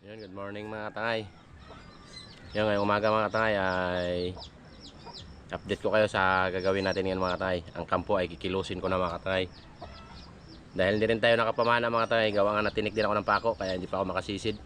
Yun, good morning mga katangay. Yung ngayong umaga mga katangay ay update ko kayo sa gagawin natin ngayon mga katangay. Ang kampo ay kikilusin ko na mga katangay. Dahil hindi rin tayo nakapamana mga katangay, gawa nga natinik din ako ng pako kaya hindi pa ako makasisid.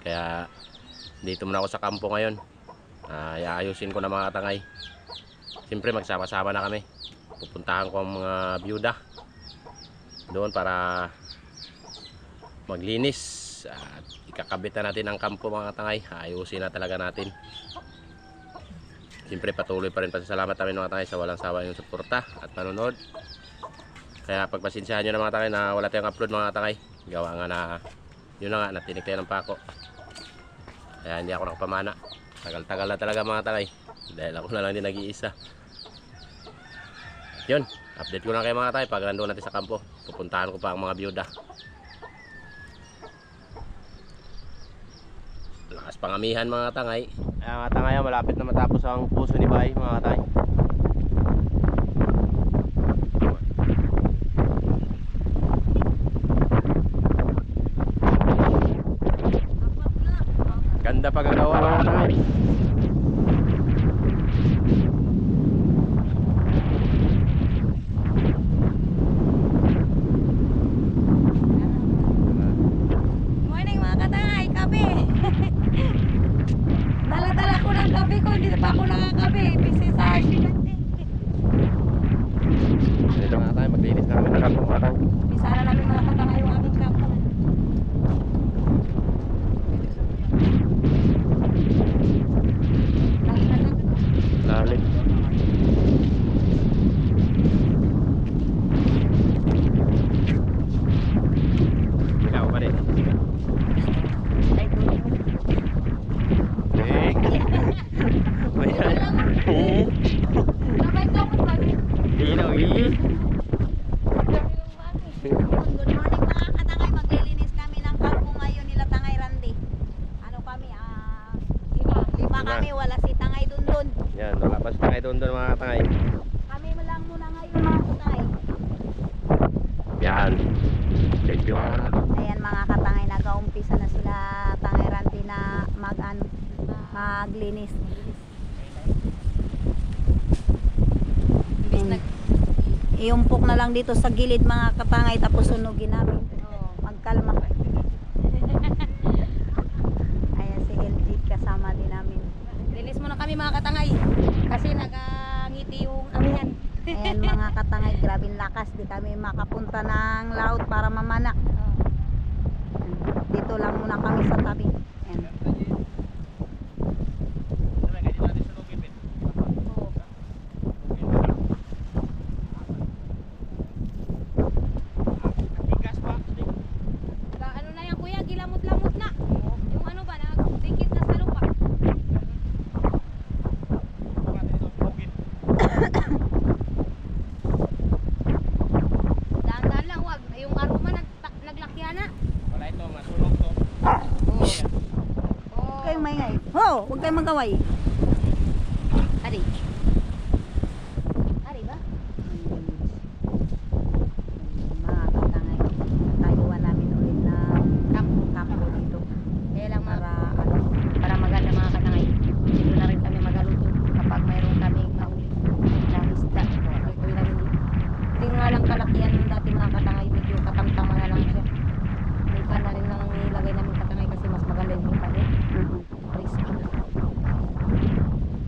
Kaya dito muna ako sa kampo ngayon. Iayusin ko na mga katangay. Siyempre magsama-sama na kami. Pupuntahan ko ang mga byuda doon para maglinis at ikakabit na natin ang kampo mga katangay. Ayusin na talaga natin. Siyempre patuloy pa rin pasasalamat namin mga katangay sa walang sawa yung suporta at panonood. Kaya pagpasensyahan nyo na mga katangay na wala tayong upload mga katangay. Gawa nga na yun na nga, natinik tayo ng pako. Kaya hindi ako nakapamana. Tagal-tagal na talaga mga katangay, dahil ako na lang din nag-iisa. Yun, update ko na kayo mga katangay pag nandoon natin sa kampo. Pupuntahan ko pa ang mga byuda. Lakas pangamihan mga katangay. Ay mga katangay, malapit na matapos ang puso ni Bay mga katangay. Ganda pagkagawa mga katangay. Morning mga katangay, kape. Dala-dala ko ng kape ko, hindi pa ako nakakape. Busy sa arsinante. Dito mga katangay, maglinis na kami ng kampo mga katangay. Bisa na namin mga katangay yung aming kampo. Lalit. Ikaw pa rin. Sabay ko ako sabi. Good morning Good morning mga katangay, maglilinis kami ng kampo ngayon nila Tangay Randy. Ano kami, lima kami, wala si Tangay Dundun. Yan, wala pa sa doon mga katangay. Kami lang muna ngayon mga katangay. Yan. Thank you. Ayan mga katangay, nag-aumpisa na sila Tangay Randy na maglinis. Iumpok na lang dito sa gilid mga katangay, tapos sunugin namin. Magkalma. Ayan si LG, kasama din namin. Linis muna kami mga katangay kasi nagangiti yung amihan. Ayan mga katangay, grabing lakas. Di kami makapunta ng laut para mamana. Dito lang muna kami sa tabi. Ayan. Ano na yan kuya, gilamot-lamot na. Yung ano ba, nagdikit na sa lupa. Dahan-dahan lang, wag. Yung aroma naglakya na. Wala ito, masunog to. Huwag kayong maingay. Ho! Huwag kayong magaway. Ari. Ari ba? Mga katangay, tayuan namin ulit ng kampo dito. Kaya lang Para para maganda mga katangay. Dito na rin kami magaluto kapag mayroon kami mahuli na isda. Ito na rin. Hindi nga lang kalakihan ng dati mga katangay. Medyo katamtama na lang siya. May pa na rin lang nilagay namin katangay kasi mas maganda yung hita niya. Crispy.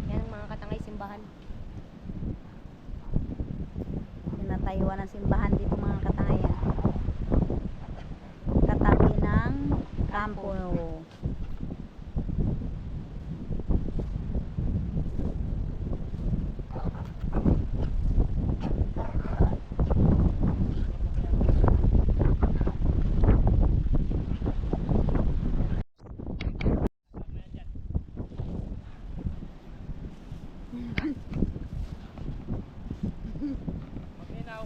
Yan ang mga katangay simbahan. Tinatayuan ng simbahan dito mga katangay. Katabi ng kampo. Maglinaw.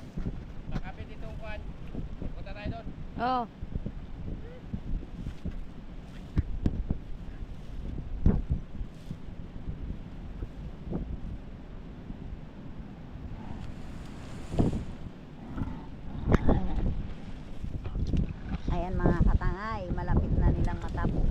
Nakapit itong kwan. Punta tayo doon. Oh. Ayan mga katangay, malapit na nilang matapos.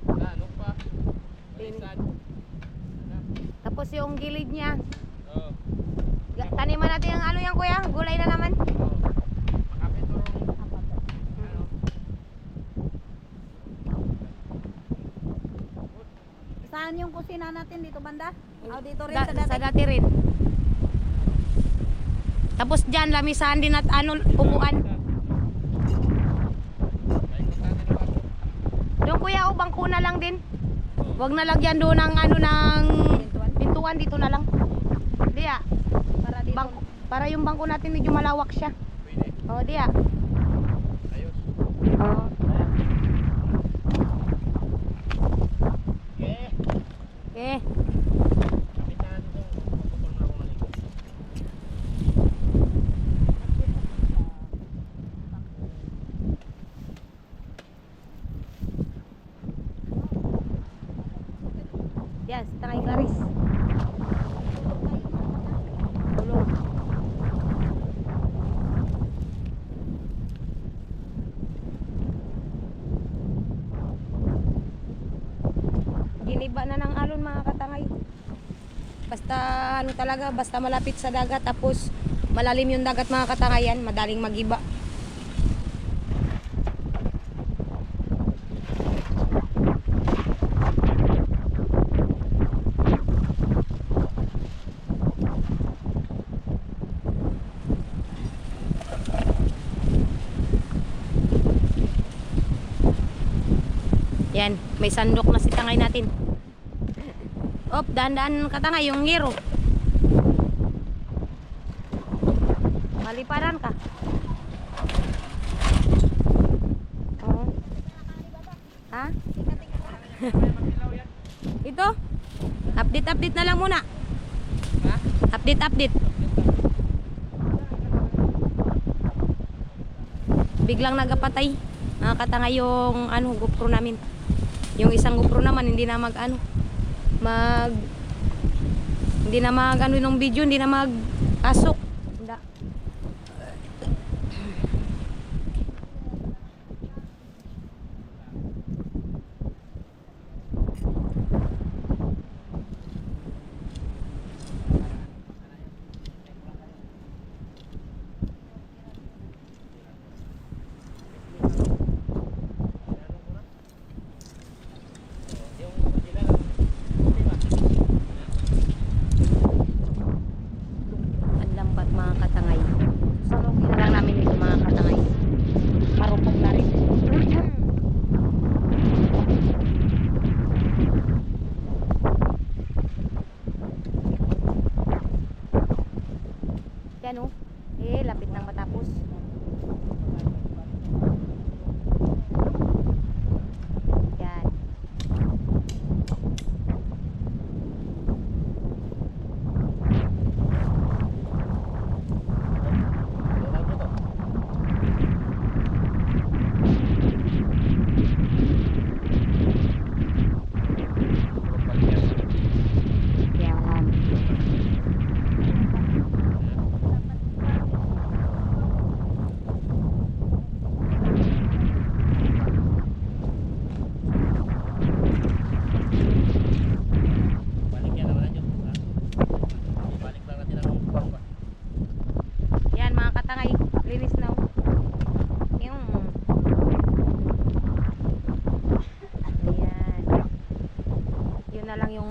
Ano pa? Balisan. Tapos yung gilid niya. Oo. Taniman natin ang ano yan kuya, gulay na naman. Makapit mo rin. Ano? Saan yung kusina natin dito banda? O dito rin Da- sa dati? sa dati rin. Tapos dyan, lamisahan din at ano, upuan. Doon kuya, o bangko na lang din. Huwag na lagyan doon ng ano ng pintuan, dito na lang. Di ah. Para dito. Bangko, para yung bangko natin medyo malawak siya. Pwede. O di ah. Ayos. Oo. Okay. Okay. Kapit na natin itong puputol na ako maligo. Yan, si Tangay Claris. Tulog. Giniba na ng alon mga katangay. Basta ano talaga, basta malapit sa dagat tapos malalim yung dagat mga katangayan, madaling magiba. Yan, may sandok na si tangay natin. Op, dahan-dahan katangay yung ngiro. Maliparan ka. Oo. Ha? Ito? Update na lang muna. Ha? Update. Biglang nagapatay. Nakakatanga yung ano, GoPro namin. Yung isang GoPro naman hindi na mag ano ng video, hindi na magpasok. Ang lambat mga katangay. Sunogin na lang namin ito mga katangay. Marupok na rin. Yan o. Lapit nang matapos. Yan. Yan. Balik yan naman natin. Balik lang natin ang bangka. Yan mga katangay, linis na. Yung ayan. Yun na lang yung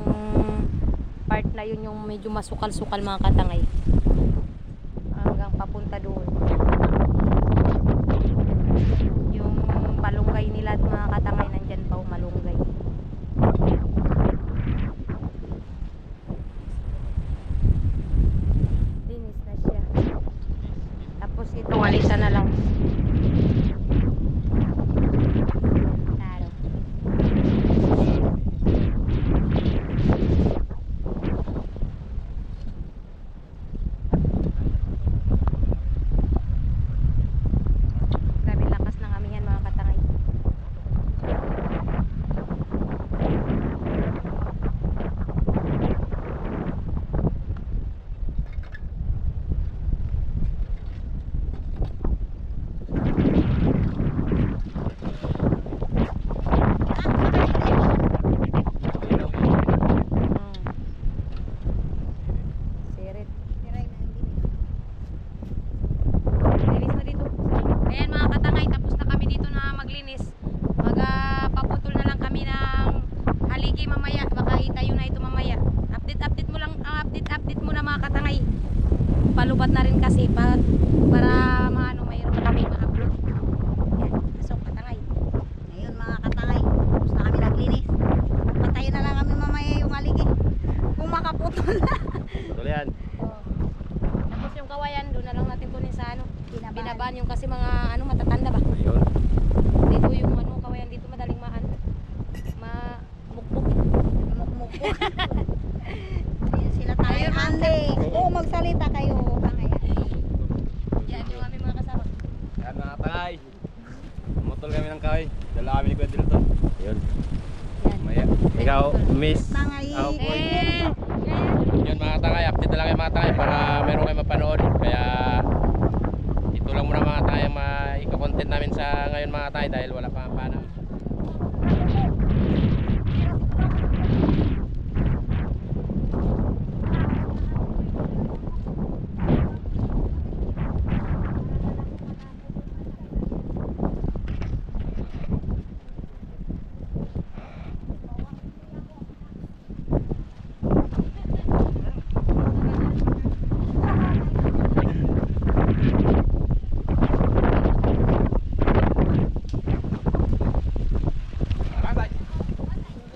part na yun yung medyo masukal-sukal mga katangay. Hanggang papunta doon. Yung malunggay nila at mga katangay nandyan pa malunggay. Linis na siya. Tapos ito, walisan na lang. Taro. malubat na rin kasi para maano mayroon na kami ma-upload. Yan, pasok katangay. Ngayon mga katangay, tapos na kami naglinis. Patayin na lang kami mamaya yung aligi. Kung makaputol na. Tuloy yan. Oh. Tapos yung kawayan, doon na lang natin kunin sa ano. Binabaan. Binabaan yung kasi mga ano matatanda ba. Ayun. Dito yung ano kawayan dito madaling mamukbuk. Mukmuk po. Ayan sila tayo. Ande. Oo, magsalita kayo. Tangay. Yan yung aming mga kasama. Yan mga tangay. Mutol kami ng kahoy. Dala kami ni Kuya Dilton. Ayun. Yan. Maya. Ikaw, Miss. Tangay. Ako po. Eh, Yun mga tangay. Update na lang kayo mga tangay para meron kayo mapanood. Kaya ito lang muna mga tangay ang maiko-content namin sa ngayon mga tangay dahil wala pa ang panahon.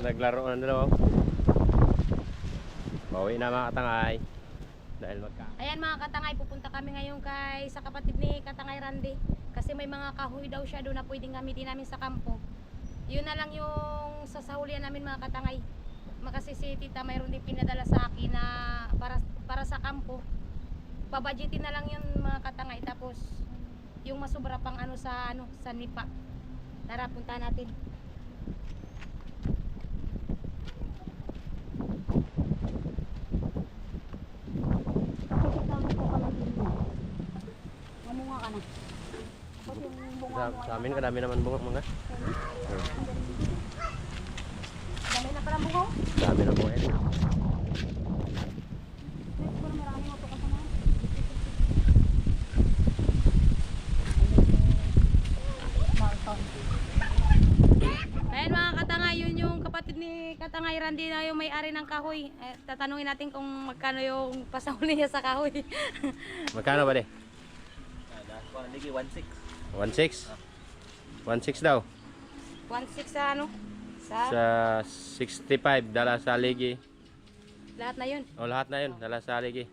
Naglaro na dalawa. Bawi na mga katangay. Dahil ayan mga katangay, pupunta kami ngayon sa kapatid ni Katangay Randy. Kasi may mga kahoy daw siya doon na pwedeng gamitin namin sa kampo. Yun na lang yung sasahulian namin mga katangay. Kasi si tita mayroon din pinadala sa akin na para sa kampo. Babadgetin na lang yun mga katangay. Tapos yung masobra pang sa nipa. Tara, punta natin. Mamunga ka na. Tapos yung bunga mo. sa amin kadami naman bunga mga. Dami na pala bunga. Dami na bunga. Siguro marami mo ito kasama. Malton. Ayan mga katangay, yun yung kapatid ni Katangay Randy na yung may-ari ng kahoy. Tatanungin natin kung magkano yung pasahuli niya sa kahoy. Magkano ba de? Lagi 1.6. 1.6? 1.6 daw. 1.6 sa ano? Sa 65 dala sa ligi. Lahat na yun. O lahat na yun, dala sa ligi.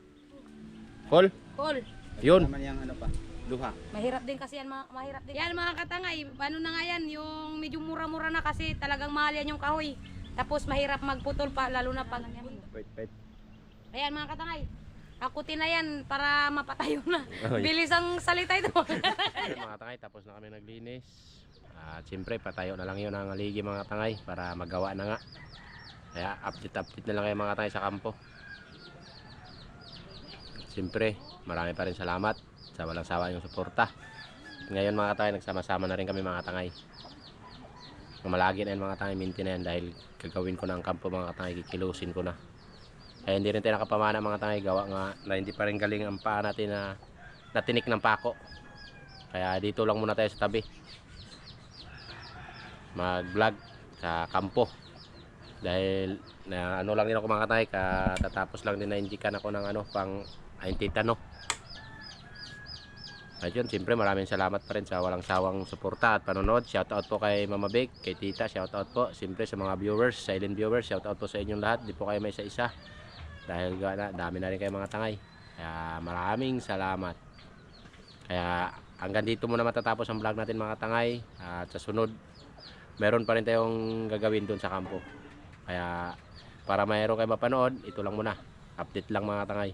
Full? Cool. Yun. Naman yung ano pa, duha. Mahirap din kasi yan, mahirap din. Yan mga katangay, ano na nga yan, yung medyo mura-mura na kasi talagang mahal yan yung kahoy. Tapos mahirap magputol pa, lalo na pag... Wait. Ayan mga katangay, akutin na yan para mapatayo na. Oy. Bilis ang salita ito. Ayun, mga tangay, tapos na kami naglinis. At siyempre, patayo na lang yun ang ligi mga tangay para magawa na nga. Kaya update na lang kayo mga tangay sa kampo. At siyempre, marami pa rin salamat sa walang sawa yung suporta. Ngayon mga tangay, nagsama-sama na rin kami mga tangay. Malagi na yun mga tangay, minti na yan dahil gagawin ko na ang kampo mga tangay, kikilusin ko na. Kaya hindi rin tayo nakapamana mga tangay, gawa nga na hindi pa rin galing ang paa natin na natinik ng pako. Kaya dito lang muna tayo sa tabi mag vlog sa kampo dahil na ano lang din ako mga tangay, katatapos lang din na indikan ako ng ano pang titano. At yun, siyempre maraming salamat pa rin sa walang sawang suporta at panonood. Shoutout po kay Mama Big, kay Tita, shoutout po. Siyempre sa mga viewers, silent viewers, shoutout po sa inyong lahat. Di po kayo may isa-isa dahil dami na rin kayo mga tangay. Kaya maraming salamat. Kaya hanggang dito muna matatapos ang vlog natin mga tangay. At sa sunod, meron pa rin tayong gagawin dun sa kampo. Kaya para mayroon kayo mapanood, ito lang muna. Update lang mga tangay.